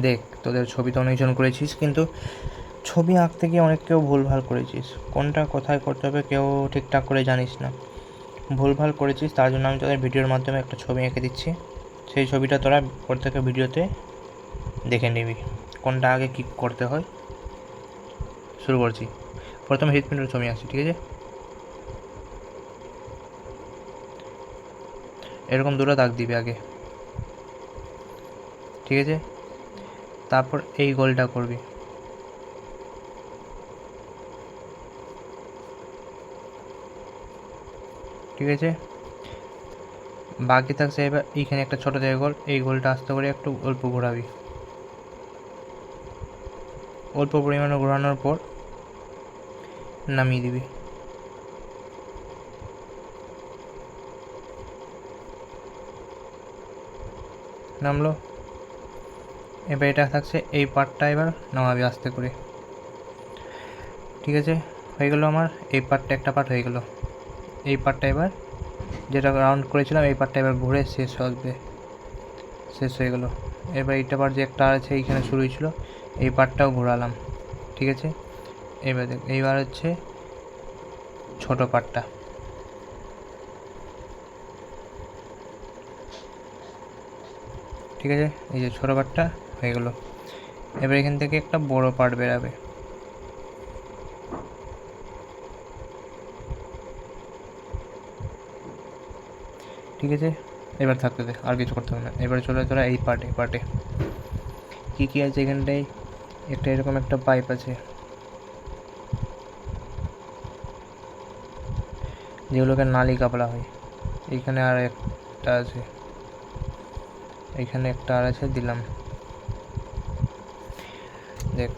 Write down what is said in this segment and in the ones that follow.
দেখ, তোদের ছবি তো অনেকজন করেছিস, কিন্তু ছবি আঁকতে গিয়ে অনেক কেউ ভুলভাল করেছিস। কোনটা কোথায় করতে হবে কেউ ঠিকঠাক করে জানিস না, ভুলভাল করেছিস। তার জন্য আমি তোদের ভিডিওর মাধ্যমে একটা ছবি এঁকে দিচ্ছি। সেই ছবিটা তোরা প্রত্যেকের ভিডিওতে দেখে নিবি কোনটা আগে কী করতে হয়। শুরু করছি। প্রথমে হৃৎপিণ্ডের ছবি আসছি, ঠিক আছে? এরকম দুটো দাগ দিবি আগে, ঠিক আছে? তারপর এই গোলটা করবি, ঠিক আছে? বাকি থাকছে এবার এইখানে একটা ছোটো জায়গা গোল, এই গোলটা আস্তে করে একটু অল্প ঘোরাবি। অল্প পরিমাণে ঘোরানোর পর নামিয়ে দিবি। নামলো। এবার এটা থাকছে, এই পার্টটা এবার নামাবি আস্তে করে, ঠিক আছে? হয়ে গেল আমার এই পার্টটা, একটা পার্ট হয়ে গেল। এই পার্টটা এবার যেটা রাউন্ড করেছিলাম এই পার্টটা এবার ঘুরে শেষ হবে, শেষ হয়ে গেল। এবার এইটা পার্ট যে একটা আছে এইখানে শুরু হয়েছিল, এই পার্টটাও ঘোরালাম, ঠিক আছে? এবার দেখ, এইবার হচ্ছে ছোটো পার্টটা, ঠিক আছে? এই যে ছোটো পার্টটা হয়ে গেল। এবার এখান থেকে একটা বড় পার্ট বেরাবে, ঠিক আছে? এবার থাকতে দে, আর কিছু করতে হবে না। এবারে চলে তোরা এই পার্টে কী কী আছে এখানটায়। একটা এরকম একটা পাইপ আছে যেগুলোকে নালিকা বলা হয়। এইখানে আর একটা আছে, এইখানে একটা আর আছে, দিলাম। দেখ,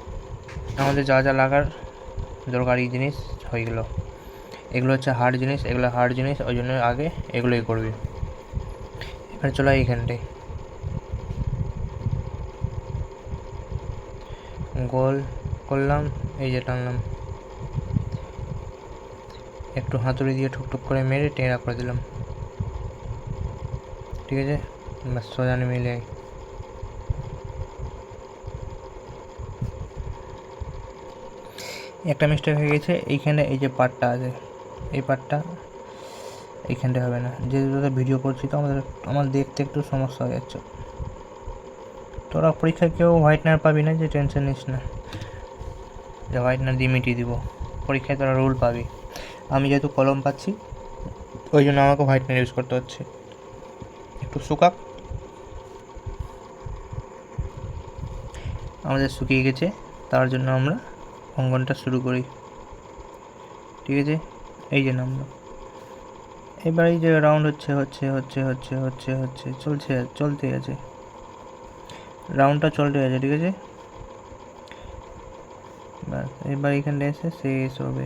আমাদের যা যা লাগার দরকারি জিনিস হয়ে গেলো। এগুলো হচ্ছে হার্ড জিনিস, এগুলো হার্ড জিনিস, ওই জন্য আগে এগুলোই করবি। এবার চলো এইখানটায় গোল করলাম, এই যে টানলাম, একটু হাতুড়ি দিয়ে ঠুকঠুক করে মেরে টেঁড়া করে দিলাম, ঠিক আছে? ব্যাস সোজা মিলে একটা মিস্টেক হয়ে গেছে এইখানে, এই যে পার্টটা আছে এই পার্টটা এইখানটা হবে না। যেহেতু ভিডিও করছি তো আমার দেখতে একটু সমস্যা হয়ে যাচ্ছে। তোরা পরীক্ষায় কেউ হোয়াইটনার পাবি না, যে টেনশন নিস না যে হোয়াইটনার দিয়ে মিটিয়ে দিব। পরীক্ষায় তোরা রুল পাবি। আমি যেহেতু কলম পাচ্ছি ওই জন্য আমাকে হোয়াইটনার ইউজ করতে হচ্ছে। একটু শুকাক, আমাদের শুকিয়ে গেছে, তার জন্য আমরা অঙ্কনটা শুরু করি, ঠিক আছে? এই যে নামলো। এবার এই যে রাউন্ড হচ্ছে চলতে আছে, রাউন্ডটা চলতে আছে, ঠিক আছে? ব্যাস এবার এখানটা এসে শেষ হবে।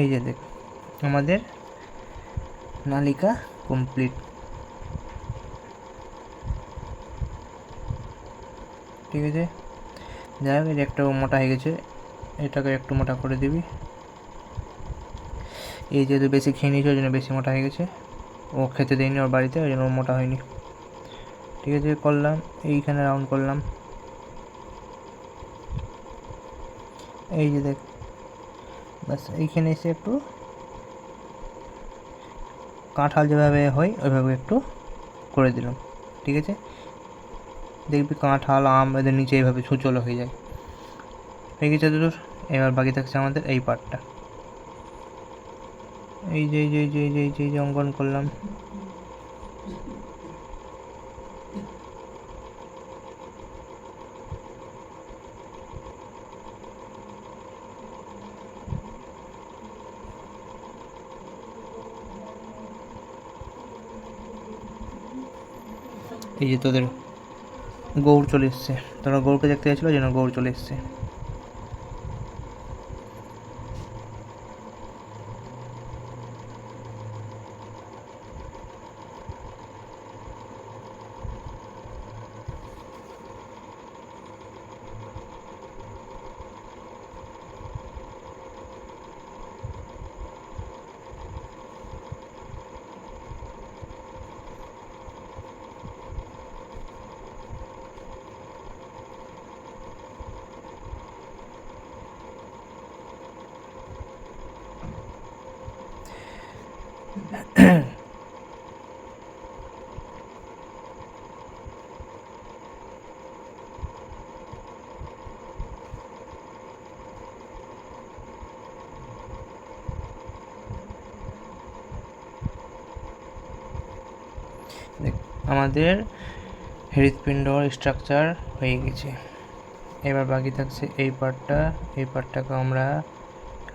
এই যে দেখ, আমাদের নালিকা কমপ্লিট, ঠিক আছে? যাই হোক, এই যে একটা মোটা হয়ে গেছে, এটাকে একটু মোটা করে দিবি। এই যেহেতু বেশি খেয়ে নিয়েছে ওই জন্য বেশি মোটা হয়ে গেছে, ও খেতে দেয়নি ওর বাড়িতে, ওই জন্য মোটা হয়নি, ঠিক আছে? করলাম, এইখানে রাউন্ড করলাম, এই যে দেখ, ব্যাস এইখানে এসে একটু কাঁঠাল যেভাবে হয় ওইভাবে একটু করে দিলাম, ঠিক আছে? দেখবি কাঁঠাল আম এদের নিচে এইভাবে সুচলো হয়ে যায়। হয়ে গেছে তোর। এবার বাকি থাকছে আমাদের এই পার্টটা, এই যে অঙ্কন করলাম, এই যে তোদের গৌড় চলে এসছে, তোরা গৌড়কে দেখতে গেছিলো যেন গৌড় চলে এসছে। আমাদের হৃৎপিণ্ডর স্ট্রাকচার হয়ে গেছে। এবার বাকি থাকছে এই পার্টটাকে আমরা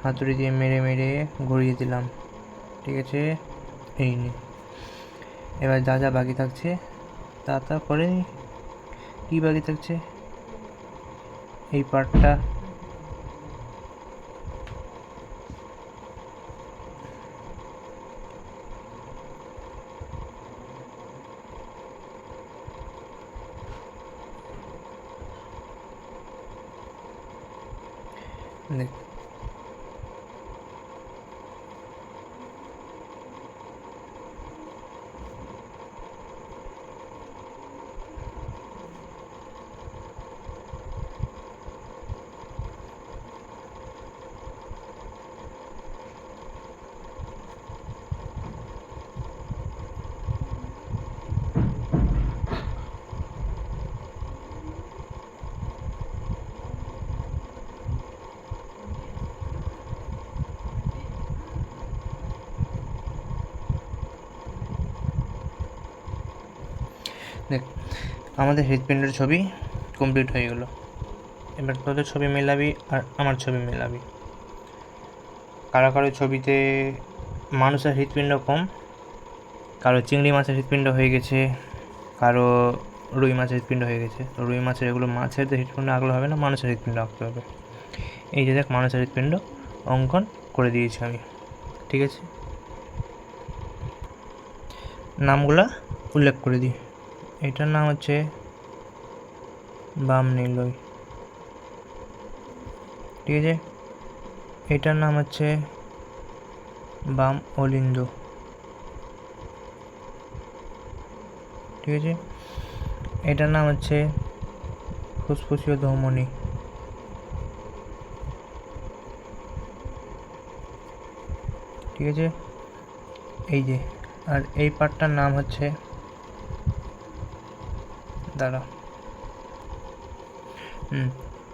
হাতুড়ি দিয়ে মেরে মেরে ঘুরিয়ে দিলাম, ঠিক আছে। এই নিয়ে এবার যা যা বাকি থাকছে তারপরে কি বাকি থাকছে, এই পার্টটা দেখ। দেখ আমাদের হৃৎপিণ্ডের ছবি কমপ্লিট হয়ে গেল। এবার তোদের ছবি মেলাবি আর আমার ছবি মেলাবি। কারো কারো ছবিতে মানুষের হৃৎপিণ্ড কম, কারো চিংড়ি মাছের হৃৎপিণ্ড হয়ে গেছে, কারো রুই মাছের হৃৎপিণ্ড হয়ে গেছে। তো রুই মাছের এগুলো মাছের হৃৎপিণ্ড আঁকলে হবে না, মানুষের হৃৎপিণ্ড আঁকতে হবে। এই যে দেখ মানুষের হৃৎপিণ্ড অঙ্কন করে দিয়েছি আমি, ঠিক আছে। নামগুলা উল্লেখ করে দিই। এটার নাম হচ্ছে বাম নিলয়, ঠিক আছে। এটার নাম হচ্ছে বাম অলিন্দ, ঠিক আছে। এটার নাম হচ্ছে ফুসফুসীয় ধমনী, ঠিক আছে। এই যে আর এই পার্টটার নাম হচ্ছে দাঁড়া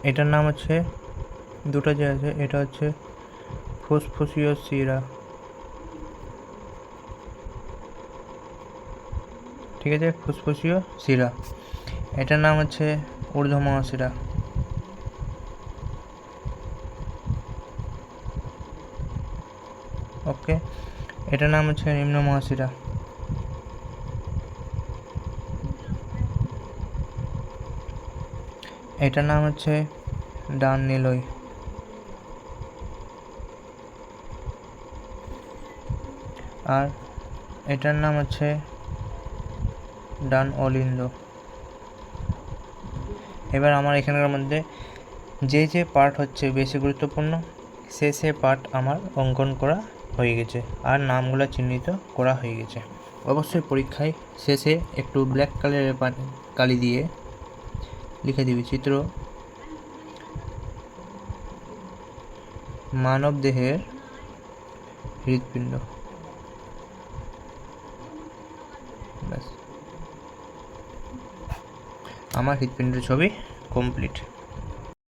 এটার নাম হচ্ছে দুটো যে আছে, এটা হচ্ছে ফুসফুসীয় শিরা, ঠিক আছে। ফুসফুসীয় শিরা। এটার নাম হচ্ছে ঊর্ধ্ব মহাশিরা, ওকে। এটার নাম হচ্ছে নিম্ন মহাশিরা। এটার নাম হচ্ছে ডান নিলয়। আর এটার নাম হচ্ছে ডান অলিন্দ। এবার আমার এখানকার মধ্যে যে যে পার্ট হচ্ছে বেশি গুরুত্বপূর্ণ সে পার্ট আমার অঙ্কন করা হয়ে গেছে আর নামগুলো চিহ্নিত করা হয়ে গেছে। অবশ্যই পরীক্ষায় শেষে একটু ব্ল্যাক কালারের কালি দিয়ে লিখে দিবি চিত্র মানব দেহের হৃৎপিণ্ড, ব্যাস আমার হৃৎপিণ্ডের ছবি কমপ্লিট।